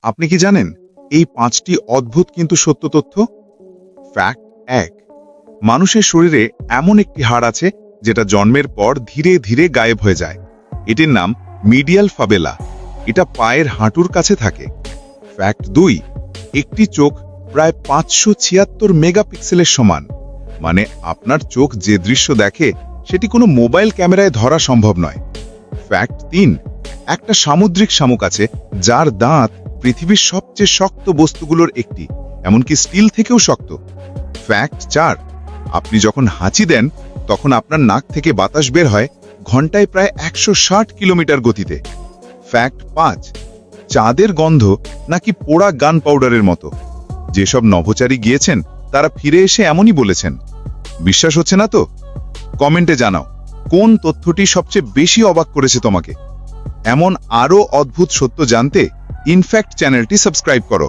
আপনি কি জানেন এই 5টি অদ্ভুত কিন্তু সত্য তথ্য? ফ্যাক্ট 1, মানুষের শরীরে এমন একটি হাড় আছে যেটা জন্মের পর ধীরে ধীরে গায়েব হয়ে যায়। এটির নাম মিডিয়াল ফাবেলা। এটা পায়ের হাঁটুর কাছে থাকে। ফ্যাক্ট 2, একটি চোখ প্রায় 576 মেগাপিক্সেলের সমান। মানে আপনার চোখ যে দৃশ্য দেখে সেটি কোনো মোবাইল ক্যামেরায় ধরা সম্ভব নয়। ফ্যাক্ট 3, একটা সামুদ্রিক শামুক আছে যার দাঁত পৃথিবীর সবচেয়ে শক্ত বস্তুগুলোর একটি, এমনকি স্টিল থেকেও শক্ত। ফ্যাক্ট 4, আপনি যখন হাঁচি দেন তখন আপনার নাক থেকে বাতাস বের হয় ঘন্টায় প্রায় 160 কিলোমিটার গতিতে। ফ্যাক্ট 5, চাঁদের গন্ধ নাকি পোড়া গান পাউডারের মতো। যেসব নভোচারী গিয়েছেন তারা ফিরে এসে এমনই বলেছেন। বিশ্বাস হচ্ছে না তো? কমেন্টে জানাও কোন তথ্যটি সবচেয়ে বেশি অবাক করেছে তোমাকে। এমন আরও অদ্ভুত সত্য জানতে ইনফ্যাক্ট চ্যানেলটি সাবস্ক্রাইব করো।